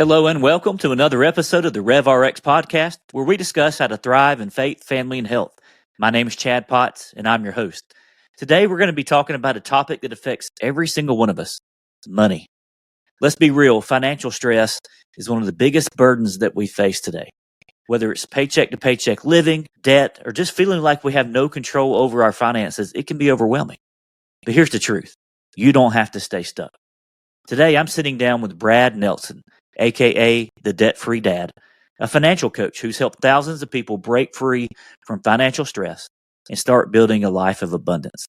Hello and welcome to another episode of the RevRx podcast, where we discuss how to thrive in faith, family, and health. My name is Chad Potts, and I'm your host. Today, we're going to be talking about a topic that affects every single one of us: money. Let's be real, financial stress is one of the biggest burdens that we face today. Whether it's paycheck-to-paycheck living, debt, or just feeling like we have no control over our finances, it can be overwhelming. But here's the truth: you don't have to stay stuck. Today, I'm sitting down with Brad Nelson, aka the Debt-Free Dad, a financial coach who's helped thousands of people break free from financial stress and start building a life of abundance.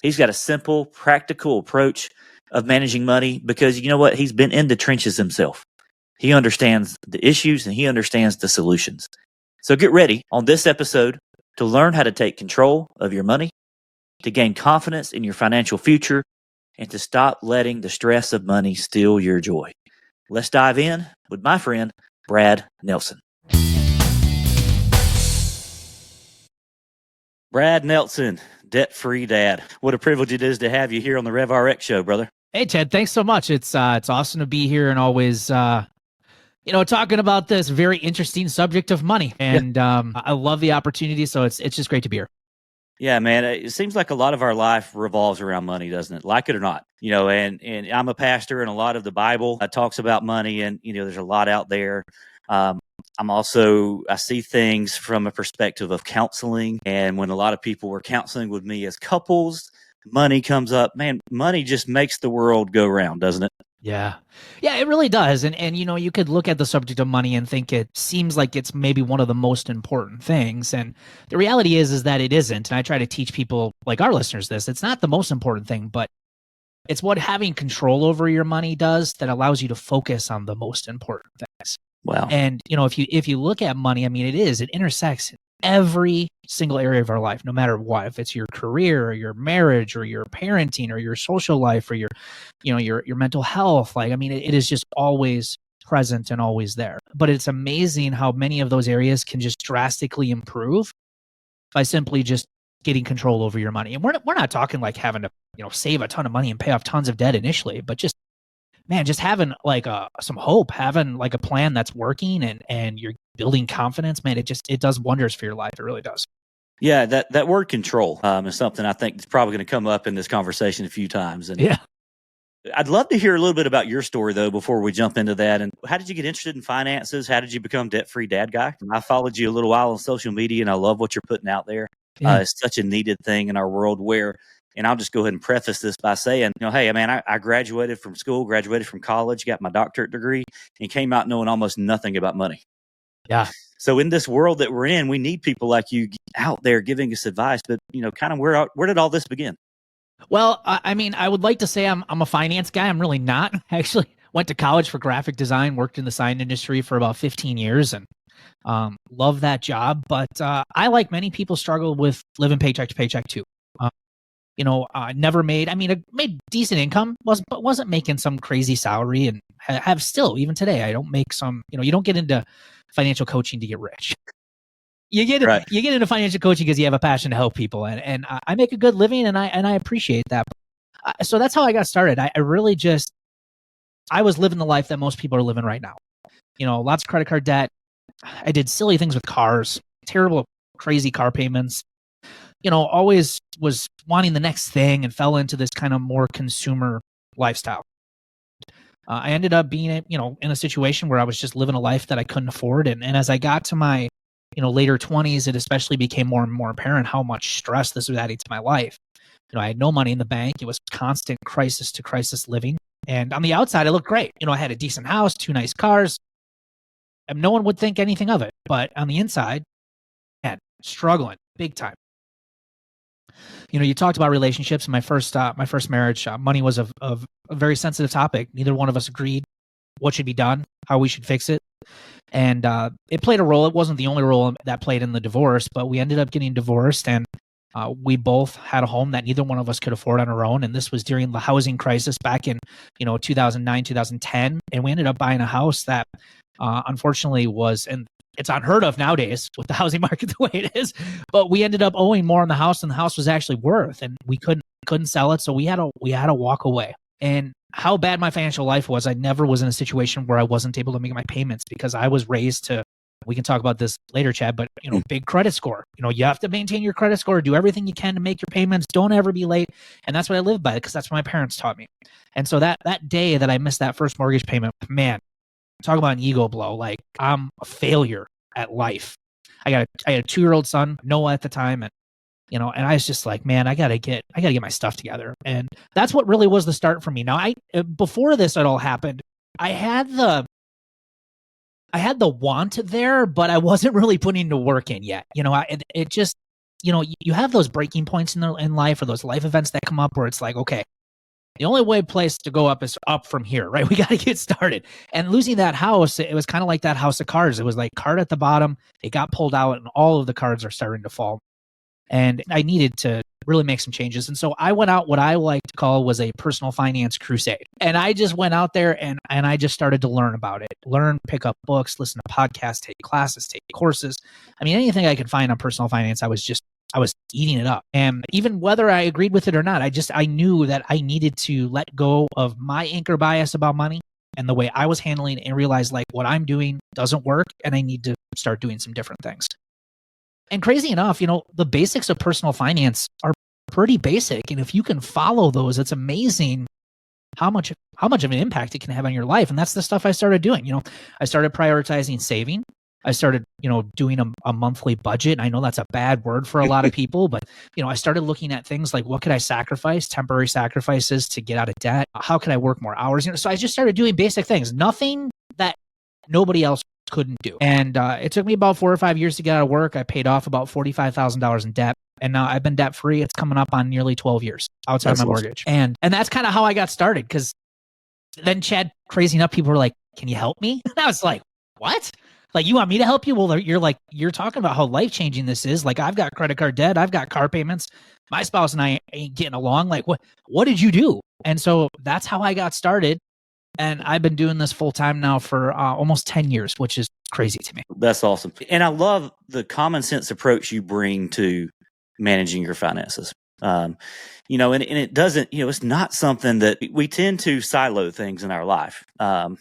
He's got a simple, practical approach of managing money because you know what? He's been in the trenches himself. He understands the issues and he understands the solutions. So get ready on this episode to learn how to take control of your money, to gain confidence in your financial future, and to stop letting the stress of money steal your joy. Let's dive in with my friend, Brad Nelson. Brad Nelson, Debt-Free Dad. What a privilege it is to have you here on the RevRx show, brother. Hey, Ted, thanks so much. It's awesome to be here and always, talking about this very interesting subject of money. And I love the opportunity, so it's just great to be here. Yeah, man, it seems like a lot of our life revolves around money, doesn't it? Like it or not, and I'm a pastor and a lot of the Bible talks about money and, there's a lot out there. I see things from a perspective of counseling. And when a lot of people were counseling with me as couples, money comes up. Man, money just makes the world go round, doesn't it? Yeah, it really does. And you could look at the subject of money and think it seems like it's maybe one of the most important things. And the reality is that it isn't. And I try to teach people like our listeners this. It's not the most important thing, but it's what having control over your money does that allows you to focus on the most important things. Wow. And, if you look at money, I mean, it intersects every single area of our life, no matter what, if it's your career or your marriage or your parenting or your social life or your mental health. Like, I mean, it is just always present and always there. But it's amazing how many of those areas can just drastically improve by simply just getting control over your money. And we're not talking like having to, save a ton of money and pay off tons of debt initially, but just having like some hope, having like a plan that's working and you're building confidence, man, it does wonders for your life. It really does. Yeah, that word control is something I think is probably going to come up in this conversation a few times. And yeah, I'd love to hear a little bit about your story, though, before we jump into that. And how did you get interested in finances? How did you become Debt-Free Dad guy? I followed you a little while on social media, and I love what you're putting out there. Yeah. It's such a needed thing in our world where, and I'll just go ahead and preface this by saying, hey, man, I graduated from school, graduated from college, got my doctorate degree, and came out knowing almost nothing about money. Yeah. So in this world that we're in, we need people like you out there giving us advice. But, kind of where did all this begin? Well, I mean, I would like to say I'm a finance guy. I'm really not. I actually went to college for graphic design, worked in the sign industry for about 15 years and love that job. But I, like many people, struggle with living paycheck to paycheck too. Never made, I made decent income, but wasn't making some crazy salary and have still, even today, I don't make some, you don't get into financial coaching to get rich. You get into financial coaching because you have a passion to help people, and I make a good living, and I appreciate that. So that's how I got started. I really I was living the life that most people are living right now. Lots of credit card debt. I did silly things with cars, terrible, crazy car payments. Always was wanting the next thing and fell into this kind of more consumer lifestyle. I ended up being, in a situation where I was just living a life that I couldn't afford. And as I got to my, later 20s, it especially became more and more apparent how much stress this was adding to my life. I had no money in the bank. It was constant crisis to crisis living. And on the outside, it looked great. I had a decent house, 2 nice cars. And no one would think anything of it. But on the inside, man, struggling big time. You talked about relationships in my first marriage. Money was a very sensitive topic. Neither one of us agreed what should be done, how we should fix it. And it played a role. It wasn't the only role that played in the divorce, but we ended up getting divorced, and we both had a home that neither one of us could afford on our own. And this was during the housing crisis back in 2009, 2010. And we ended up buying a house that unfortunately was, and it's unheard of nowadays with the housing market the way it is, but we ended up owing more on the house than the house was actually worth, and we couldn't sell it. So we had to walk away. And how bad my financial life was, I never was in a situation where I wasn't able to make my payments because I was raised to, we can talk about this later, Chad, but big credit score. You have to maintain your credit score, do everything you can to make your payments. Don't ever be late. And that's what I live by because that's what my parents taught me. And so that day that I missed that first mortgage payment, man, talk about an ego blow. Like, I'm a failure at life. I had a 2-year-old son, Noah at the time, and and I was just like, man, I gotta get my stuff together. And that's what really was the start for me. Now, before this at all happened, I had the want there, but I wasn't really putting the work in yet. It just, you have those breaking points in life, or those life events that come up where it's like, okay, the only place to go up is up from here, right? We got to get started. And losing that house, it was kind of like that house of cards. It was like card at the bottom, it got pulled out, and all of the cards are starting to fall. And I needed to really make some changes. And so I went out what I like to call was a personal finance crusade. And I just went out there and I just started to learn about it, pick up books, listen to podcasts, take classes, take courses. I mean, anything I could find on personal finance, I was eating it up. And even whether I agreed with it or not, I knew that I needed to let go of my anchor bias about money and the way I was handling it and realize like what I'm doing doesn't work and I need to start doing some different things. And crazy enough, the basics of personal finance are pretty basic. And if you can follow those, it's amazing how much of an impact it can have on your life. And that's the stuff I started doing. I started prioritizing saving. I started, doing a monthly budget. I know that's a bad word for a lot of people, but, I started looking at things like what could I sacrifice, temporary sacrifices to get out of debt? How could I work more hours? So I just started doing basic things, nothing that nobody else couldn't do. And it took me about 4 or 5 years to get out of work. I paid off about $45,000 in debt. And now I've been debt free. It's coming up on nearly 12 years outside my mortgage. And that's kind of how I got started. Because then Chad, crazy enough, people were like, "Can you help me?" And I was like, "What? Like, you want me to help you?" Well, you're talking about how life changing this is. Like, I've got credit card debt. I've got car payments. My spouse and I ain't getting along. Like, what did you do? And so that's how I got started. And I've been doing this full time now for almost 10 years, which is crazy to me. That's awesome. And I love the common sense approach you bring to managing your finances. And it doesn't, it's not something that we tend to silo things in our life. And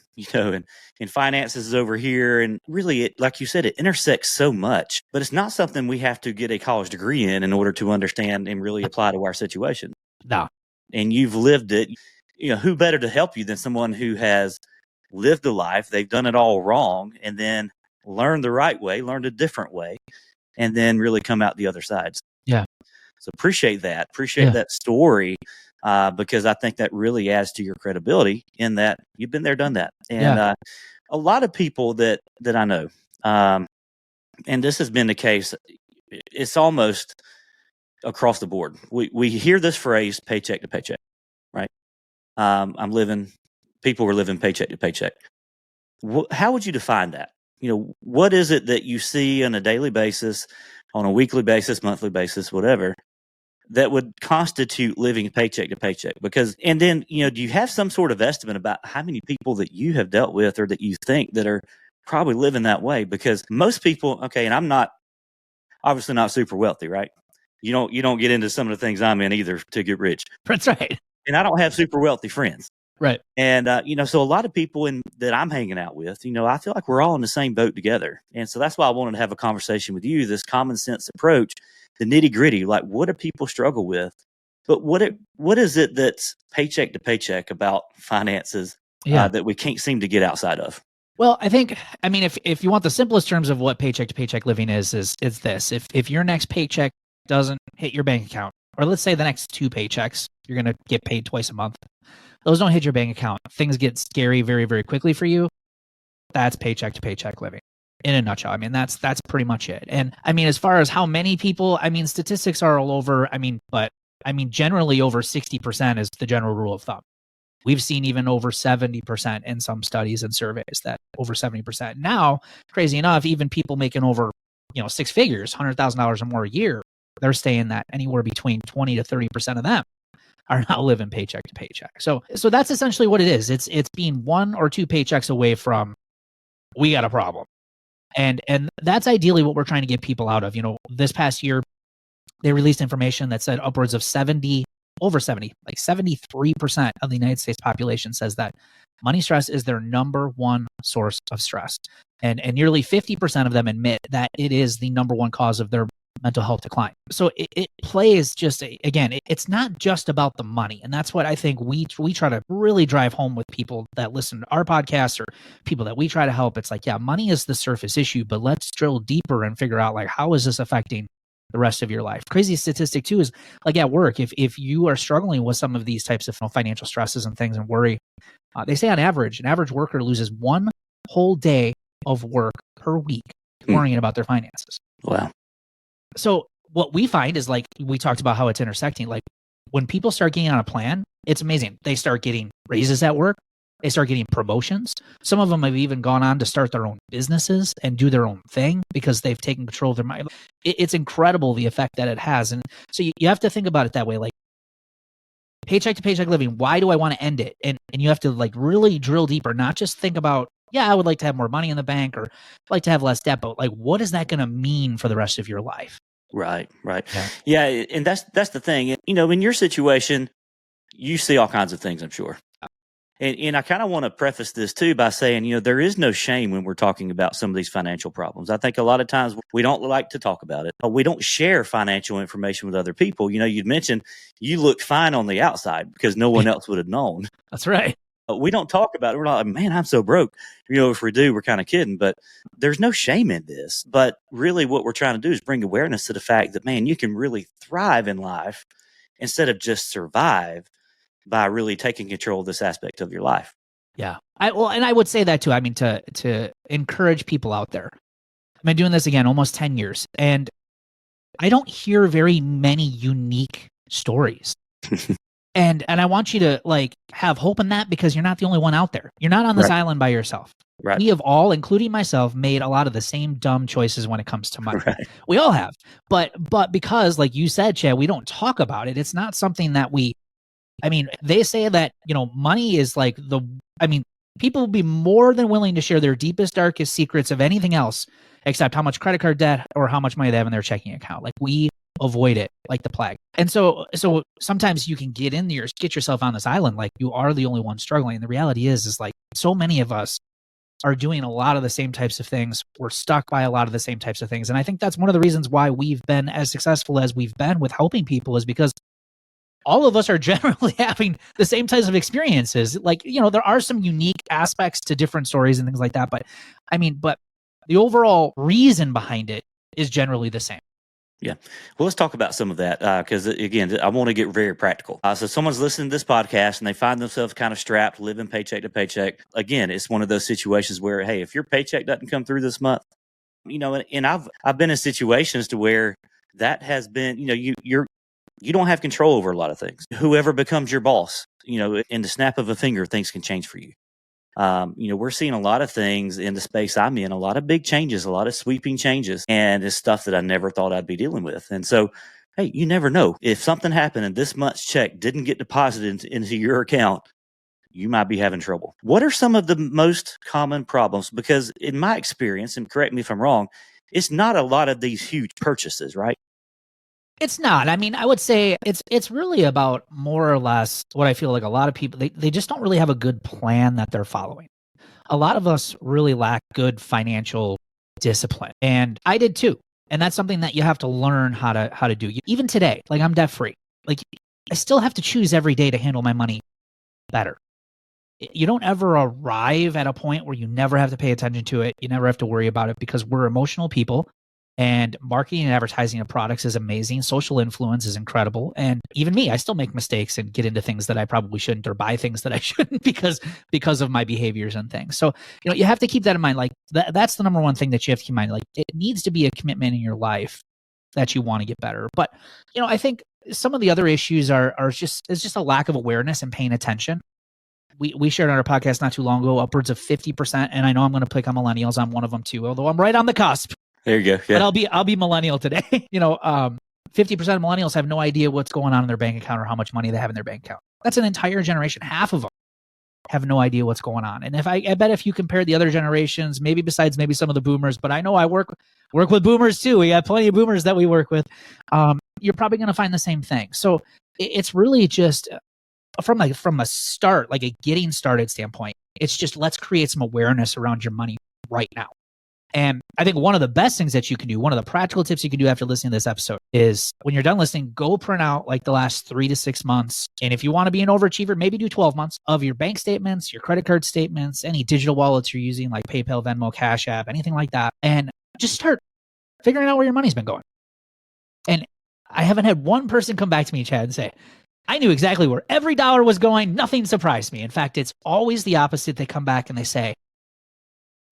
finances is over here. And really, it, like you said, it intersects so much, but it's not something we have to get a college degree in order to understand and really apply to our situation. No. And you've lived it. Who better to help you than someone who has lived a life, they've done it all wrong, and then learned the right way, learned a different way, and then really come out the other side. Yeah. So appreciate that. Appreciate that story, because I think that really adds to your credibility in that you've been there, done that. And a lot of people that I know, and this has been the case, it's almost across the board. We hear this phrase, paycheck to paycheck, right? People were living paycheck to paycheck. How would you define that? What is it that you see on a daily basis, on a weekly basis, monthly basis, whatever, that would constitute living paycheck to paycheck? And then, do you have some sort of estimate about how many people that you have dealt with or that you think that are probably living that way? Because most people, okay, and I'm not, obviously not super wealthy, right? You don't get into some of the things I'm in either to get rich. That's right. And I don't have super wealthy friends. Right. And, so a lot of people that I'm hanging out with, I feel like we're all in the same boat together. And so that's why I wanted to have a conversation with you, this common sense approach, the nitty gritty, like what do people struggle with? But what is it that's paycheck to paycheck about finances that we can't seem to get outside of? Well, if you want the simplest terms of what paycheck to paycheck living is this: if your next paycheck doesn't hit your bank account, or let's say the next 2 paychecks, you're going to get paid twice a month. Those don't hit your bank account. Things get scary very, very quickly for you. That's paycheck to paycheck living in a nutshell. That's pretty much it. And as far as how many people, statistics are all over. But generally over 60% is the general rule of thumb. We've seen even over 70% in some studies and surveys that over 70%. Now, crazy enough, even people making over, 6 figures, $100,000 or more a year, they're saying that anywhere between 20 to 30% of them are now living paycheck to paycheck. So that's essentially what it is. It's being 1 or 2 paychecks away from, we got a problem. And that's ideally what we're trying to get people out of. This past year, they released information that said upwards of 70 over 70, like 73% of the United States population says that money stress is their number one source of stress. And nearly 50% of them admit that it is the number one cause of their mental health decline. So it plays just, again, it's not just about the money. And that's what I think we try to really drive home with people that listen to our podcast or people that we try to help. It's like, yeah, money is the surface issue, but let's drill deeper and figure out, like, how is this affecting the rest of your life? Crazy statistic too is, like, at work, if you are struggling with some of these types of financial stresses and things and worry, they say on average, an average worker loses one whole day of work per week worrying about their finances. Wow. So what we find is, like, we talked about how it's intersecting. Like, when people start getting on a plan, it's amazing. They start getting raises at work. They start getting promotions. Some of them have even gone on to start their own businesses and do their own thing because they've taken control of their mind. It's incredible the effect that it has. And so you have to think about it that way. Like, paycheck to paycheck living, why do I want to end it? And you have to, like, really drill deeper, not just think about, yeah, I would like to have more money in the bank or like to have less debt, but, like, what is that going to mean for the rest of your life? Right. Yeah. And that's the thing. You know, in your situation, you see all kinds of things, I'm sure. And I kind of want to preface this too by saying, you know, there is no shame when we're talking about some of these financial problems. I think a lot of times we don't like to talk about it. We don't share financial information with other people. You know, you'd mentioned you looked fine on the outside because no one else would have known. That's right. We don't talk about it. We're not like, man, I'm so broke. You know, if we do, we're kind of kidding. But there's no shame in this. But really what we're trying to do is bring awareness to the fact that, man, you can really thrive in life instead of just survive by really taking control of this aspect of your life. Yeah. And I would say that too. I mean, to encourage people out there. I've been doing this again almost 10 years, and I don't hear very many unique stories. And I want you to, like, have hope in that, because you're not the only one out there. You're not on this island by yourself. Right. We have all, including myself, made a lot of the same dumb choices when it comes to money. Right. We all have. But because, like you said, Chad, we don't talk about it. It's not something that they say that, you know, money is like people will be more than willing to share their deepest, darkest secrets of anything else except how much credit card debt or how much money they have in their checking account. Like, we avoid it like the plague. And so sometimes you can get yourself on this island like you are the only one struggling. And the reality is like, so many of us are doing a lot of the same types of things. We're stuck by a lot of the same types of things. And I think that's one of the reasons why we've been as successful as we've been with helping people, is because all of us are generally having the same types of experiences. Like, you know, there are some unique aspects to different stories and things like that. But the overall reason behind it is generally the same. Yeah. Well, let's talk about some of that because, again, I want to get very practical. So someone's listening to this podcast and they find themselves kind of strapped, living paycheck to paycheck. Again, it's one of those situations where, hey, if your paycheck doesn't come through this month, you know, and I've been in situations to where that has been, you know, you don't have control over a lot of things. Whoever becomes your boss, you know, in the snap of a finger, things can change for you. You know, we're seeing a lot of things in the space I'm in, a lot of big changes, a lot of sweeping changes, and it's stuff that I never thought I'd be dealing with. And so, hey, you never know. If something happened and this month's check didn't get deposited into your account, you might be having trouble. What are some of the most common problems? Because in my experience, and correct me if I'm wrong, it's not a lot of these huge purchases, right? It's not. I mean, I would say it's really about more or less what I feel like a lot of people, they just don't really have a good plan that they're following. A lot of us really lack good financial discipline. And I did too. And that's something that you have to learn how to do. Even today, like, I'm debt free. Like, I still have to choose every day to handle my money better. You don't ever arrive at a point where you never have to pay attention to it. You never have to worry about it, because we're emotional people. And marketing and advertising of products is amazing. Social influence is incredible. And even me, I still make mistakes and get into things that I probably shouldn't, or buy things that I shouldn't because of my behaviors and things. So, you know, you have to keep that in mind. Like, that's the number one thing that you have to keep in mind. Like, it needs to be a commitment in your life that you want to get better. But, you know, I think some of the other issues are just a lack of awareness and paying attention. We shared on our podcast not too long ago, upwards of 50%. And I know I'm going to pick on millennials. I'm one of them too, although I'm right on the cusp. There you go. Yeah. But I'll be millennial today. You know, 50% of millennials have no idea what's going on in their bank account or how much money they have in their bank account. That's an entire generation. Half of them have no idea what's going on. And I bet if you compare the other generations, maybe besides maybe some of the boomers, but I know I work with boomers too. We got plenty of boomers that we work with. You're probably going to find the same thing. So it's really just from a start, like a getting started standpoint. It's just, let's create some awareness around your money right now. And I think one of the best things that you can do, one of the practical tips you can do after listening to this episode is, when you're done listening, go print out like the last 3 to 6 months. And if you want to be an overachiever, maybe do 12 months of your bank statements, your credit card statements, any digital wallets you're using like PayPal, Venmo, Cash App, anything like that. And just start figuring out where your money's been going. And I haven't had one person come back to me, Chad, and say, I knew exactly where every dollar was going. Nothing surprised me. In fact, it's always the opposite. They come back and they say,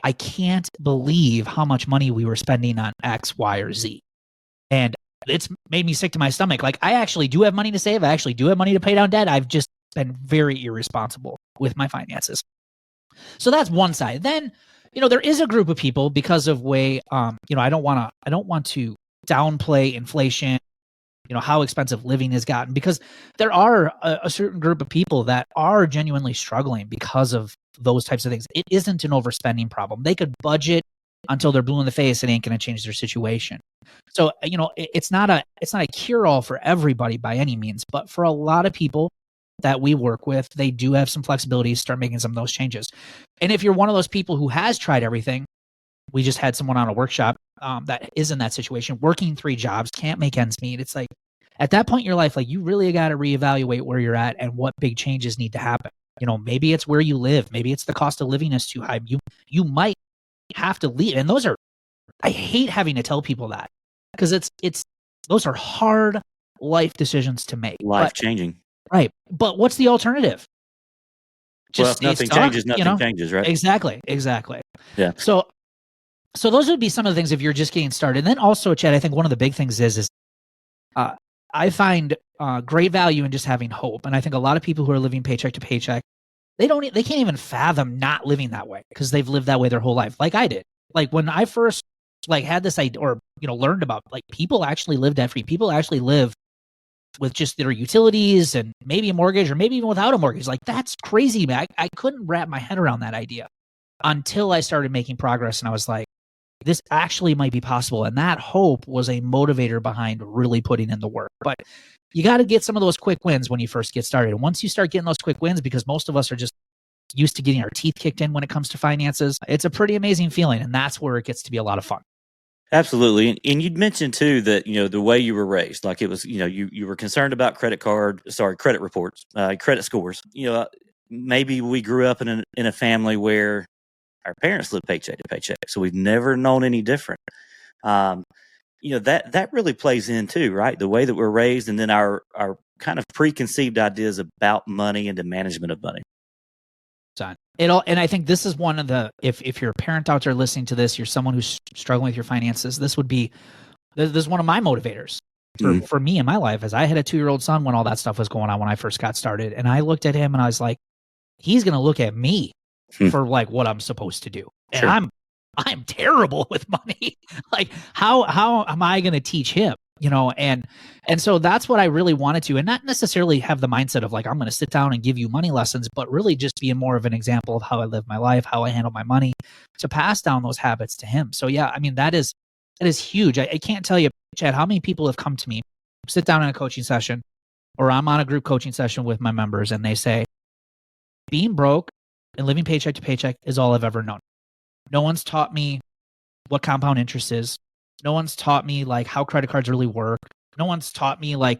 I can't believe how much money we were spending on X, Y, or Z. And it's made me sick to my stomach. Like, I actually do have money to save. I actually do have money to pay down debt. I've just been very irresponsible with my finances. So that's one side. Then, there is a group of people, because of way, I don't want to downplay inflation, how expensive living has gotten, because there are a certain group of people that are genuinely struggling because of those types of things. It isn't an overspending problem. They could budget until they're blue in the face. It ain't going to change their situation. So, it's not a cure-all for everybody by any means, but for a lot of people that we work with, they do have some flexibility to start making some of those changes. And if you're one of those people who has tried everything, we just had someone on a workshop that is in that situation, working 3 jobs, can't make ends meet. It's like, at that point in your life, like, you really got to reevaluate where you're at and what big changes need to happen. Maybe it's where you live. Maybe it's the cost of living is too high. You might have to leave. And I hate having to tell people that, because those are hard life decisions to make. Life changing. Right. But what's the alternative? Well, if nothing changes, nothing changes, right? Exactly. Yeah. So those would be some of the things if you're just getting started. And then also, Chad, I think one of the big things is I find great value in just having hope. And I think a lot of people who are living paycheck to paycheck, they can't even fathom not living that way, because they've lived that way their whole life, like I did. Like, when I first had this idea, or learned about, like, people actually live debt free. People actually live with just their utilities and maybe a mortgage, or maybe even without a mortgage. Like, that's crazy, man. I couldn't wrap my head around that idea until I started making progress, and I was like, this actually might be possible. And that hope was a motivator behind really putting in the work. But you got to get some of those quick wins when you first get started. And once you start getting those quick wins, because most of us are just used to getting our teeth kicked in when it comes to finances, it's a pretty amazing feeling. And that's where it gets to be a lot of fun. Absolutely. And you'd mentioned too that, the way you were raised, like, it was, you were concerned about credit reports, credit scores. Maybe we grew up in a family where our parents lived paycheck to paycheck, so we've never known any different. That really plays in too, right? The way that we're raised, and then our kind of preconceived ideas about money and the management of money. And I think this is one of the, if you're a parent out there listening to this, you're someone who's struggling with your finances, this is one of my motivators for me in my life, as I had a 2-year-old son when all that stuff was going on when I first got started. And I looked at him and I was like, he's going to look at me for like what I'm supposed to do. And sure. I'm terrible with money. Like, how am I going to teach him? And so that's what I really wanted to, and not necessarily have the mindset of like, I'm going to sit down and give you money lessons, but really just being more of an example of how I live my life, how I handle my money, to pass down those habits to him. So yeah, I mean, that is huge. I can't tell you, Chad, how many people have come to me, sit down in a coaching session, or I'm on a group coaching session with my members, and they say, being broke and living paycheck to paycheck is all I've ever known. No one's taught me what compound interest is. No one's taught me like how credit cards really work. No one's taught me like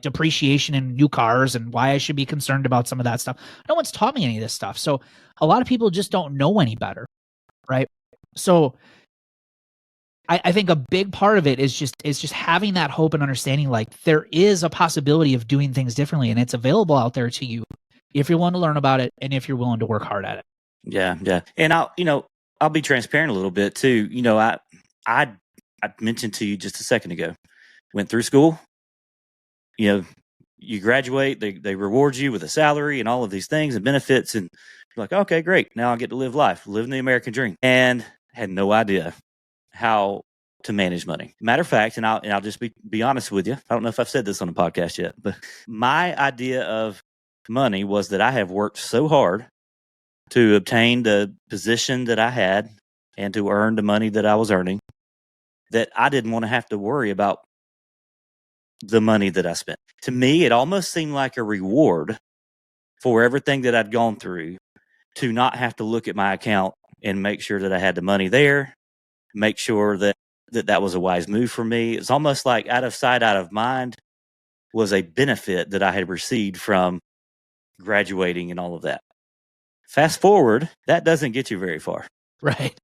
depreciation in new cars and why I should be concerned about some of that stuff. No one's taught me any of this stuff. So a lot of people just don't know any better, right? So I think a big part of it is just having that hope and understanding, like, there is a possibility of doing things differently, and it's available out there to you if you're willing to learn about it and if you're willing to work hard at it. Yeah. And I'll be transparent a little bit too. I mentioned to you just a second ago, went through school, you graduate, they reward you with a salary and all of these things and benefits. And you're like, okay, great. Now I get to live life, living the American dream, and had no idea how to manage money. Matter of fact, and I'll just be honest with you. I don't know if I've said this on a podcast yet, but my idea of money was that I have worked so hard to obtain the position that I had and to earn the money that I was earning, that I didn't want to have to worry about the money that I spent. To me, it almost seemed like a reward for everything that I'd gone through to not have to look at my account and make sure that I had the money there, make sure that was a wise move for me. It's almost like out of sight, out of mind was a benefit that I had received from graduating and all of that. Fast forward, that doesn't get you very far. Right.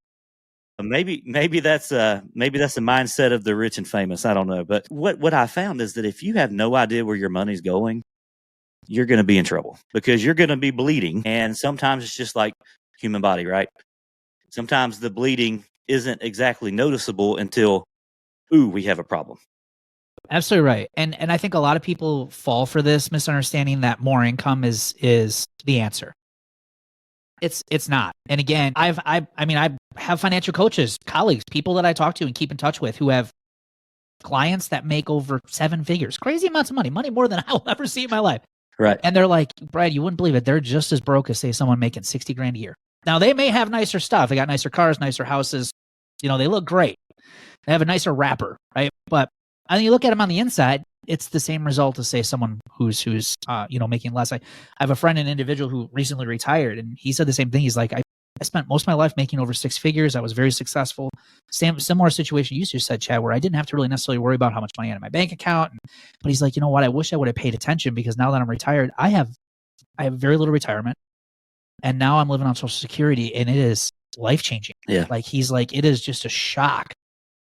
Maybe that's the mindset of the rich and famous. I don't know. But what I found is that if you have no idea where your money's going, you're going to be in trouble because you're going to be bleeding. And sometimes it's just like human body, right? Sometimes the bleeding isn't exactly noticeable until, we have a problem. Absolutely right. And I think a lot of people fall for this misunderstanding that more income is the answer. It's not. And again, I have financial coaches, colleagues, people that I talk to and keep in touch with who have clients that make over 7 figures, crazy amounts of money more than I will ever see in my life. Right. And they're like, Brad, you wouldn't believe it. They're just as broke as say someone making 60 grand a year. Now they may have nicer stuff. They got nicer cars, nicer houses. They look great. They have a nicer wrapper, right? But I think you look at them on the inside, it's the same result as say someone who's making less. I have a friend, an individual who recently retired, and he said the same thing. He's like, I spent most of my life making over 6 figures. I was very successful. Similar situation you just said, Chad, where I didn't have to really necessarily worry about how much money I had in my bank account. But he's like, you know what? I wish I would have paid attention because now that I'm retired, I have very little retirement, and now I'm living on Social Security, and it is life changing. Yeah. Like he's like, it is just a shock.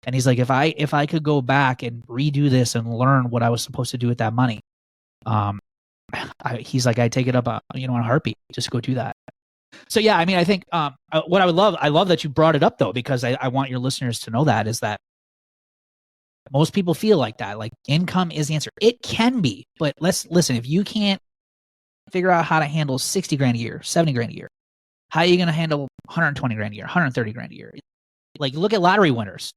And he's like, if I could go back and redo this and learn what I was supposed to do with that money, he's like, I take it up, in a heartbeat, just go do that. So yeah, I mean, I think what I love that you brought it up though, because I want your listeners to know that is that most people feel like that, like income is the answer. It can be, but listen, if you can't figure out how to handle 60 grand a year, 70 grand a year, how are you going to handle 120 grand a year, 130 grand a year? Like look at lottery winners.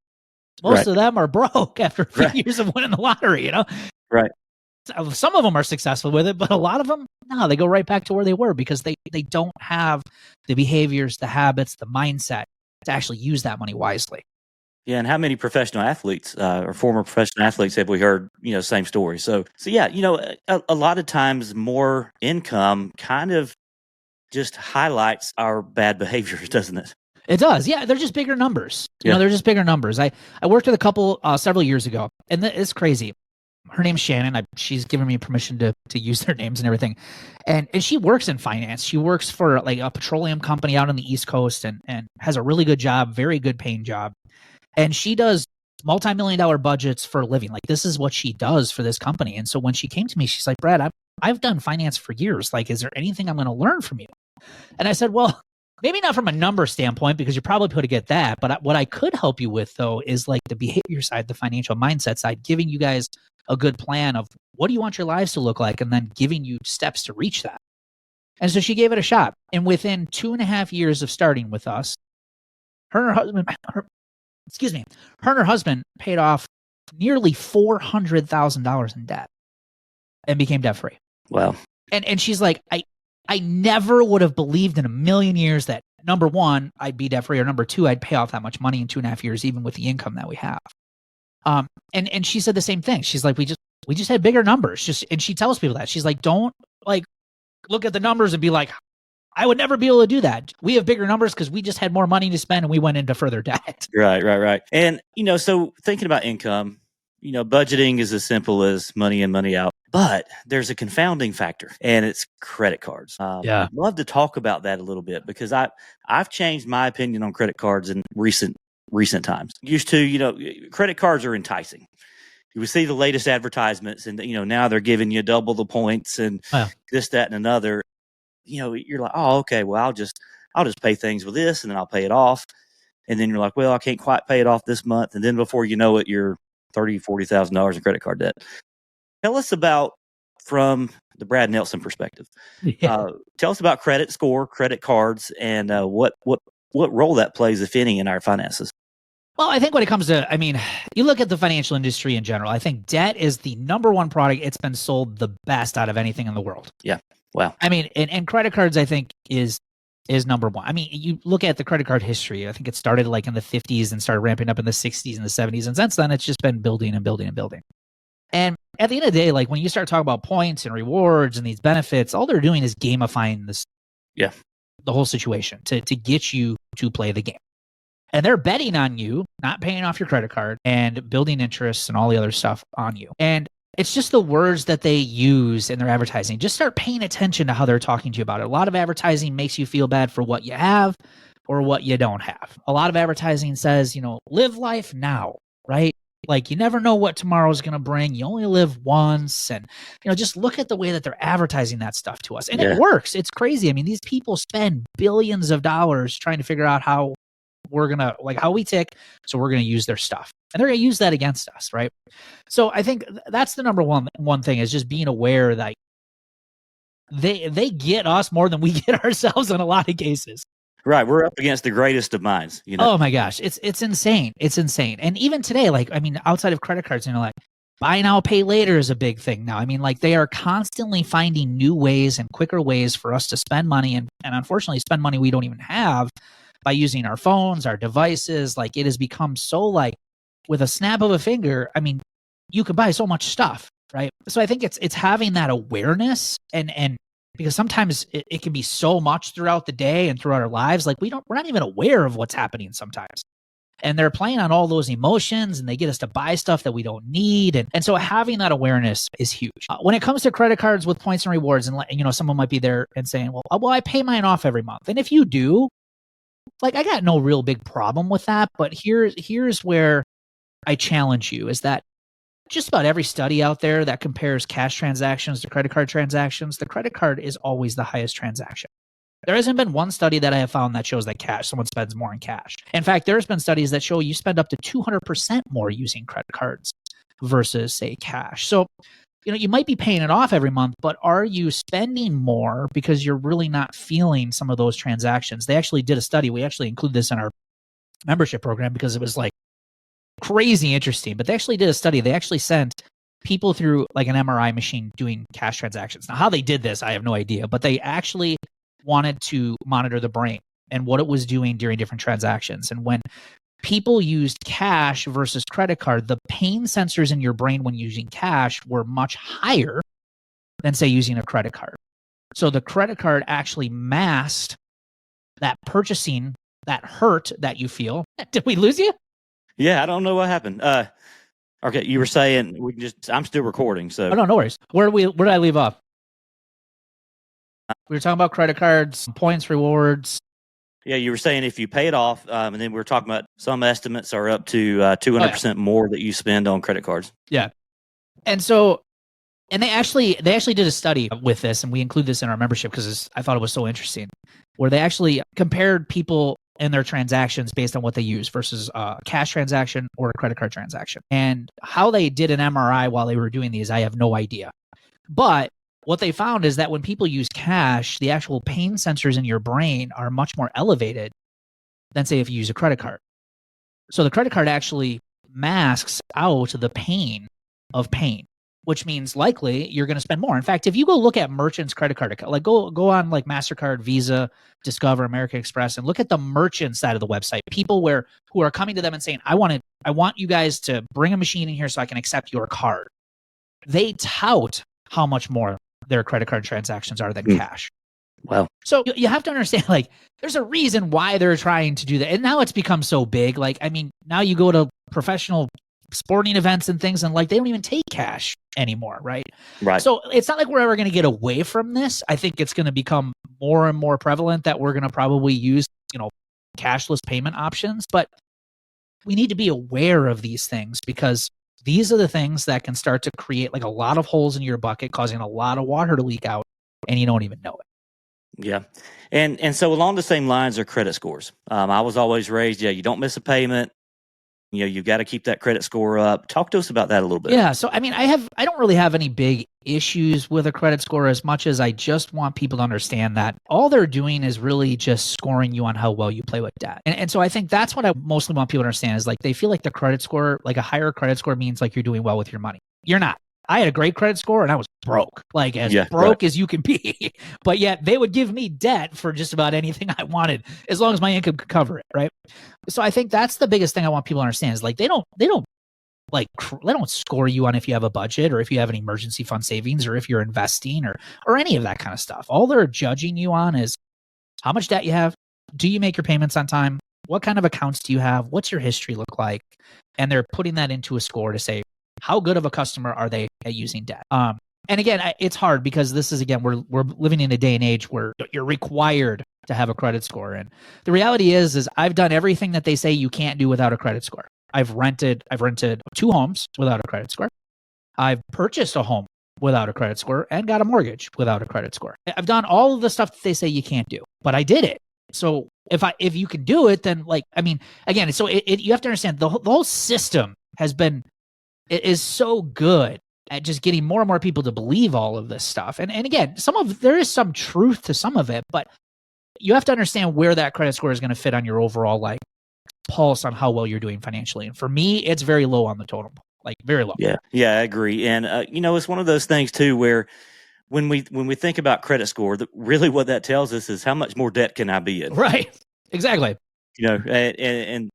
Most of them are broke after a few years of winning the lottery, Right. Some of them are successful with it, but a lot of them, no, they go right back to where they were because they don't have the behaviors, the habits, the mindset to actually use that money wisely. Yeah, and how many professional athletes or former professional athletes have we heard, same story? So yeah, a lot of times more income kind of just highlights our bad behaviors, doesn't it? It does. Yeah, they're just bigger numbers. They're just bigger numbers. I worked with a couple several years ago, and it's crazy. Her name's Shannon. She's given me permission to use their names and everything. And she works in finance. She works for like a petroleum company out on the East Coast and has a really good job, very good paying job. And she does multi-million-dollar budgets for a living. Like this is what she does for this company. And so when she came to me, she's like, Brad, I've done finance for years. Like, is there anything I'm going to learn from you? And I said, well, maybe not from a number standpoint, because you're probably going to get that. But what I could help you with, though, is like the behavior side, the financial mindset side, giving you guys a good plan of what do you want your lives to look like, and then giving you steps to reach that. And so she gave it a shot. And within 2.5 years of starting with us, her and her husband paid off nearly $400,000 in debt and became debt free. Wow. And she's like, I never would have believed in a million years that number one, I'd be debt free, or number two, I'd pay off that much money in 2.5 years, even with the income that we have. And she said the same thing. She's like, we just had bigger numbers. And she tells people that she's like, don't like look at the numbers and be like, I would never be able to do that. We have bigger numbers because we just had more money to spend and we went into further debt. Right. And, so thinking about income, budgeting is as simple as money in, money out. But there's a confounding factor, and it's credit cards. Yeah. I'd love to talk about that a little bit because I've changed my opinion on credit cards in recent times. Used to, credit cards are enticing. You would see the latest advertisements, and now they're giving you double the points and this, that, and another. You're like, oh, okay, well, I'll just pay things with this, and then I'll pay it off. And then you're like, well, I can't quite pay it off this month, and then before you know it, you're $30,000-$40,000 in credit card debt. Tell us about, from the Brad Nelson perspective, tell us about credit score, credit cards, and what role that plays, if any, in our finances. Well, I think when it comes to, you look at the financial industry in general, I think debt is the number one product. It's been sold the best out of anything in the world. Yeah. Wow. And credit cards, I think, is number one. You look at the credit card history. I think it started like in the 50s and started ramping up in the 60s and the 70s. And since then, it's just been building and building and building. And at the end of the day, like when you start talking about points and rewards and these benefits, all they're doing is gamifying the whole situation to get you to play the game. And they're betting on you, not paying off your credit card and building interest and all the other stuff on you. And it's just the words that they use in their advertising. Just start paying attention to how they're talking to you about it. A lot of advertising makes you feel bad for what you have or what you don't have. A lot of advertising says, live life now, right? Like you never know what tomorrow's going to bring. You only live once. And, just look at the way that they're advertising that stuff to us. And it works. It's crazy. I mean, these people spend billions of dollars trying to figure out how we're going to how we tick. So we're going to use their stuff and they're going to use that against us. Right. So I think that's the number one thing is just being aware that they get us more than we get ourselves in a lot of cases. Right. We're up against the greatest of minds. Oh my gosh. It's insane. It's insane. And even today, outside of credit cards, buy now, pay later is a big thing now. I mean, they are constantly finding new ways and quicker ways for us to spend money and unfortunately spend money we don't even have by using our phones, our devices. Like it has become so with a snap of a finger, I mean, you can buy so much stuff, right? So I think it's having that awareness and because sometimes it can be so much throughout the day and throughout our lives. We're not even aware of what's happening sometimes. And they're playing on all those emotions and they get us to buy stuff that we don't need. And so having that awareness is huge. When it comes to credit cards with points and rewards, and someone might be there and saying, well, I pay mine off every month. And if you do, I got no real big problem with that. But here's where I challenge you is that just about every study out there that compares cash transactions to credit card transactions, the credit card is always the highest transaction. There hasn't been one study that I have found that shows that someone spends more in cash. In fact, there's been studies that show you spend up to 200% more using credit cards versus, say, cash. So, you might be paying it off every month, but are you spending more because you're really not feeling some of those transactions? They actually did a study. We actually include this in our membership program because it was crazy interesting. But they actually did a study. They actually sent people through an MRI machine doing cash transactions. Now, how they did this, I have no idea, but they actually wanted to monitor the brain and what it was doing during different transactions. And when people used cash versus credit card, the pain sensors in your brain when using cash were much higher than, say, using a credit card. So the credit card actually masked that purchasing, that hurt that you feel. Did we lose you? Yeah, I don't know what happened. Okay, you were saying I'm still recording, so. Oh, no worries. Where did I leave off? We were talking about credit cards, points, rewards. Yeah, you were saying if you pay it off, and then we were talking about some estimates are up to 200% more that you spend on credit cards. Yeah. And so, and they actually did a study with this, and we include this in our membership because I thought it was so interesting, where they actually compared people and their transactions based on what they use versus a cash transaction or a credit card transaction. And how they did an MRI while they were doing these, I have no idea. But what they found is that when people use cash, the actual pain sensors in your brain are much more elevated than, say, if you use a credit card. So the credit card actually masks out the pain of pain, which means likely you're going to spend more. In fact, if you go look at merchants' credit card account, go on MasterCard, Visa, Discover, American Express, and look at the merchant side of the website. People who are coming to them and saying, I want you guys to bring a machine in here so I can accept your card. They tout how much more their credit card transactions are than cash. Wow. So you have to understand, there's a reason why they're trying to do that. And now it's become so big. Now you go to professional sporting events and things and they don't even take cash anymore, right? Right. So it's not like we're ever going to get away from this. I think it's going to become more and more prevalent that we're going to probably use, cashless payment options, but we need to be aware of these things because these are the things that can start to create a lot of holes in your bucket, causing a lot of water to leak out, and you don't even know it. Yeah. And so along the same lines are credit scores. I was always raised, you don't miss a payment. You've got to keep that credit score up. Talk to us about that a little bit. Yeah. So, I don't really have any big issues with a credit score as much as I just want people to understand that all they're doing is really just scoring you on how well you play with debt. And so I think that's what I mostly want people to understand is they feel like the credit score, a higher credit score means you're doing well with your money. You're not. I had a great credit score and I was broke, broke as you can be. But yet they would give me debt for just about anything I wanted as long as my income could cover it, right? So I think that's the biggest thing I want people to understand is they don't they don't score you on if you have a budget or if you have an emergency fund savings or if you're investing or any of that kind of stuff. All they're judging you on is how much debt you have. Do you make your payments on time? What kind of accounts do you have? What's your history look like? And they're putting that into a score to say, how good of a customer are they at using debt? And again, it's hard because this is, again, we're living in a day and age where you're required to have a credit score. And the reality is I've done everything that they say you can't do without a credit score. I've rented 2 homes without a credit score. I've purchased a home without a credit score and got a mortgage without a credit score. I've done all of the stuff that they say you can't do, but I did it. So if you can do it, then again, so you have to understand the whole system is so good at just getting more and more people to believe all of this stuff. And again, there is some truth to some of it, but you have to understand where that credit score is going to fit on your overall pulse on how well you're doing financially. And for me, it's very low on the totem, very low. Yeah, I agree. And it's one of those things too where when we think about credit score, really what that tells us is how much more debt can I be in? Right. Exactly. And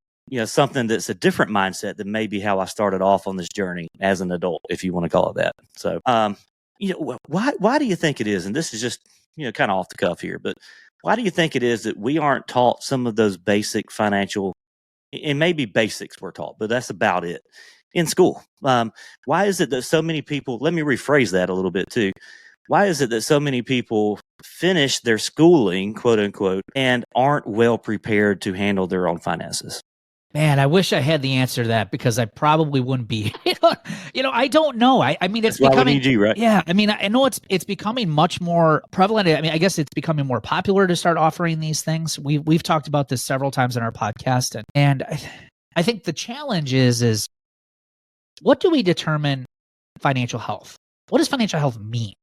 something that's a different mindset than maybe how I started off on this journey as an adult, if you want to call it that. So, why do you think it is? And this is just, kind of off the cuff here, but why do you think it is that we aren't taught some of those basic financial, and maybe basics we're taught, but that's about it in school? Why is it that so many people, let me rephrase that a little bit too. Why is it that so many people finish their schooling, quote unquote, and aren't well prepared to handle their own finances? Man, I wish I had the answer to that because I probably wouldn't be. I don't know. I mean, it's becoming. Why we need you, right? Yeah, I mean, I know it's becoming much more prevalent. I mean, I guess it's becoming more popular to start offering these things. We've talked about this several times in our podcast, and I think the challenge is what do we determine financial health? What does financial health mean?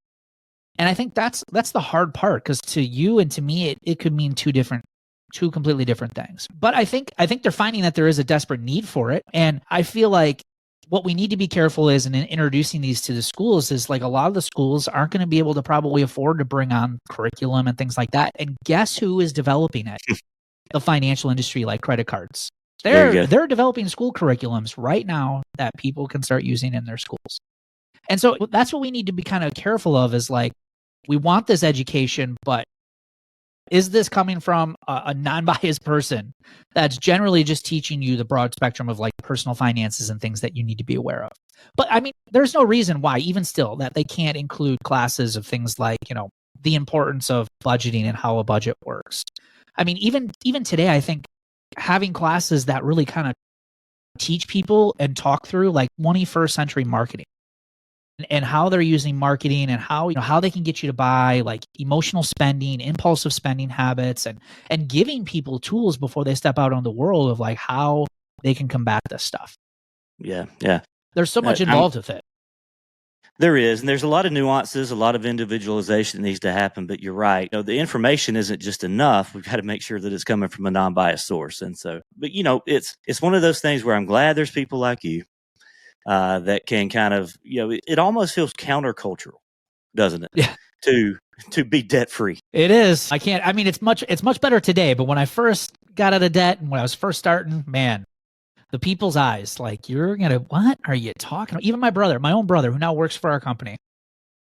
And I think that's the hard part, because to you and to me, it could mean two completely different things. But I think they're finding that there is a desperate need for it. And I feel like what we need to be careful is in introducing these to the schools is a lot of the schools aren't going to be able to probably afford to bring on curriculum and things like that. And guess who is developing it? The financial industry, like credit cards. They're developing school curriculums right now that people can start using in their schools. And so that's what we need to be kind of careful of is we want this education, but is this coming from a non-biased person that's generally just teaching you the broad spectrum of personal finances and things that you need to be aware of? But I mean, there's no reason why, even still, that they can't include classes of things like, the importance of budgeting and how a budget works. I mean, even today, I think having classes that really kind of teach people and talk through 21st century marketing and how they're using marketing and how they can get you to buy, emotional spending, impulsive spending habits, and giving people tools before they step out on the world of how they can combat this stuff. Yeah. There's so much involved with it. There is, and there's a lot of nuances, a lot of individualization that needs to happen, but you're right. The information isn't just enough. We've got to make sure that it's coming from a non-biased source. And so, but it's one of those things where I'm glad there's people like you that can kind of, it almost feels countercultural, doesn't it? Yeah. To be debt free. It is. It's much better today, but when I first got out of debt and when I was first starting, man, the people's eyes, what are you talking about? Even my own brother, who now works for our company,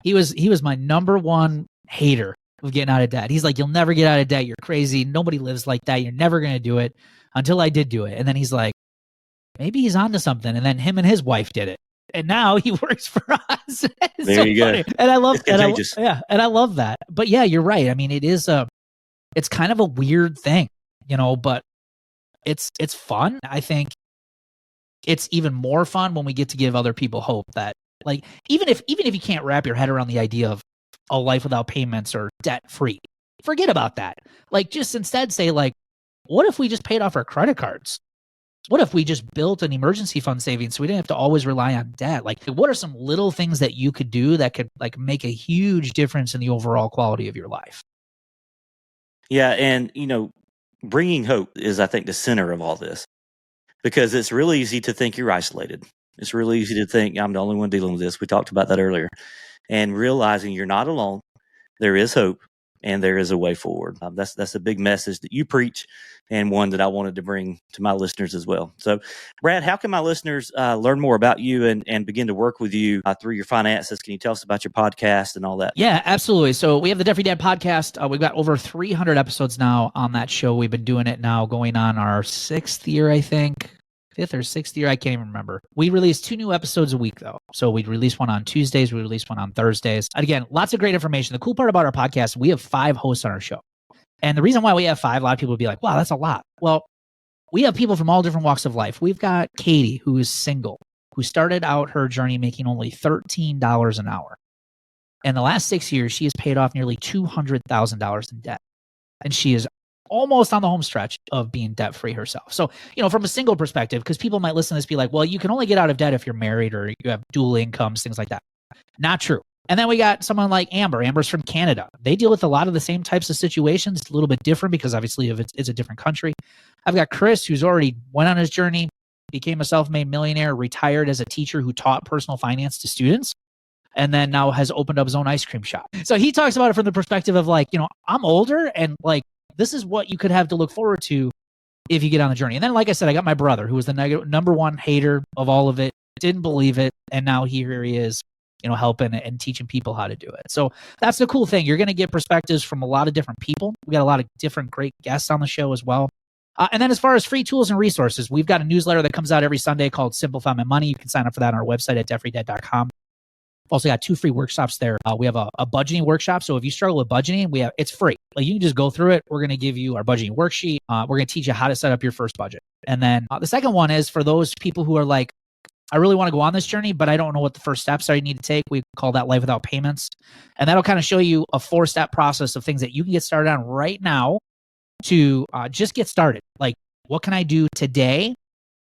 he was my number one hater of getting out of debt. He's like, you'll never get out of debt. You're crazy. Nobody lives like that. You're never going to do it, until I did do it. And then he's like, maybe he's onto something. And then him and his wife did it. And now he works for us. It's there so you funny. go. And I love that. And I love that. But yeah, you're right. I mean, it's kind of a weird thing, but it's fun. I think it's even more fun when we get to give other people hope that even if you can't wrap your head around the idea of a life without payments or debt free, forget about that. Just instead say what if we just paid off our credit cards? What if we just built an emergency fund savings so we didn't have to always rely on debt? What are some little things that you could do that could make a huge difference in the overall quality of your life? Yeah. And, bringing hope is, I think, the center of all this, because it's really easy to think you're isolated. It's really easy to think I'm the only one dealing with this. We talked about that earlier. And realizing you're not alone. There is hope. and there is a way forward. That's a big message that you preach, and one that I wanted to bring to my listeners as well. So, Brad, how can my listeners learn more about you and begin to work with you through your finances? Can you tell us about your podcast and all that? Yeah, absolutely. So we have the Debt Free Dad podcast. We've got over 300 episodes now on that show. We've been doing it now going on our 6th year, I think. 5th or 6th year, I can't even remember. We release 2 new episodes a week, though. So we release one on Tuesdays, we release one on Thursdays. And again, lots of great information. The cool part about our podcast, we have 5 hosts on our show. And the reason why we have 5, a lot of people would be like, wow, that's a lot. Well, we have people from all different walks of life. We've got Katie, who is single, who started out her journey making only $13 an hour. In the last 6 years, she has paid off nearly $200,000 in debt. And she is almost on the home stretch of being debt-free herself. So, from a single perspective, because people might listen to this be like, well, you can only get out of debt if you're married or you have dual incomes, things like that. Not true. And then we got someone like Amber. Amber's from Canada. They deal with a lot of the same types of situations. It's a little bit different because obviously it's a different country. I've got Chris, who's already went on his journey, became a self-made millionaire, retired as a teacher who taught personal finance to students, and then now has opened up his own ice cream shop. So he talks about it from the perspective of like, I'm older and like, this is what you could have to look forward to if you get on the journey. And then, like I said, I got my brother who was the number one hater of all of it, didn't believe it. And now here he is, helping and teaching people how to do it. So that's the cool thing. You're going to get perspectives from a lot of different people. We got a lot of different great guests on the show as well. And then as far as free tools and resources, we've got a newsletter that comes out every Sunday called Simplify My Money. You can sign up for that on our website at debtfreedad.com. Also got 2 free workshops there. We have a budgeting workshop. So if you struggle with budgeting, it's free. Like you can just go through it. We're going to give you our budgeting worksheet. We're going to teach you how to set up your first budget. And then the second one is for those people who are like, I really want to go on this journey, but I don't know what the first steps are you need to take. We call that Life Without Payments. And that'll kind of show you a 4-step process of things that you can get started on right now to just get started. Like, what can I do today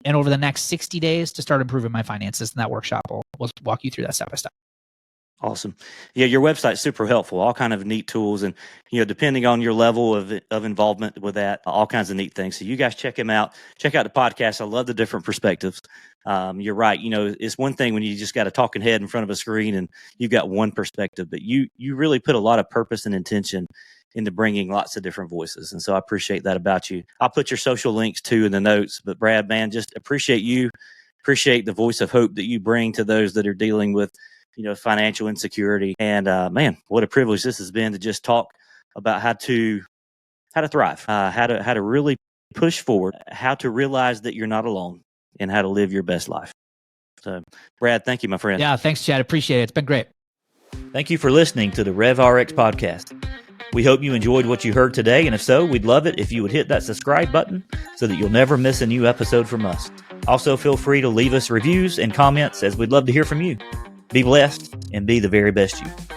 and over the next 60 days to start improving my finances? And that workshop will walk you through that step by step. Awesome. Yeah, your website's super helpful. All kind of neat tools, and depending on your level of involvement with that, all kinds of neat things. So you guys check him out. Check out the podcast. I love the different perspectives. You're right. It's one thing when you just got a talking head in front of a screen and you've got one perspective, but you really put a lot of purpose and intention into bringing lots of different voices. And so I appreciate that about you. I'll put your social links too in the notes. But Brad, man, just appreciate you. Appreciate the voice of hope that you bring to those that are dealing with financial insecurity. And man, what a privilege this has been to just talk about how to thrive, how to really push forward, how to realize that you're not alone, and how to live your best life. So, Brad, thank you, my friend. Yeah, thanks, Chad. Appreciate it. It's been great. Thank you for listening to the RevRx podcast. We hope you enjoyed what you heard today, and if so, we'd love it if you would hit that subscribe button so that you'll never miss a new episode from us. Also, feel free to leave us reviews and comments, as we'd love to hear from you. Be blessed and be the very best you.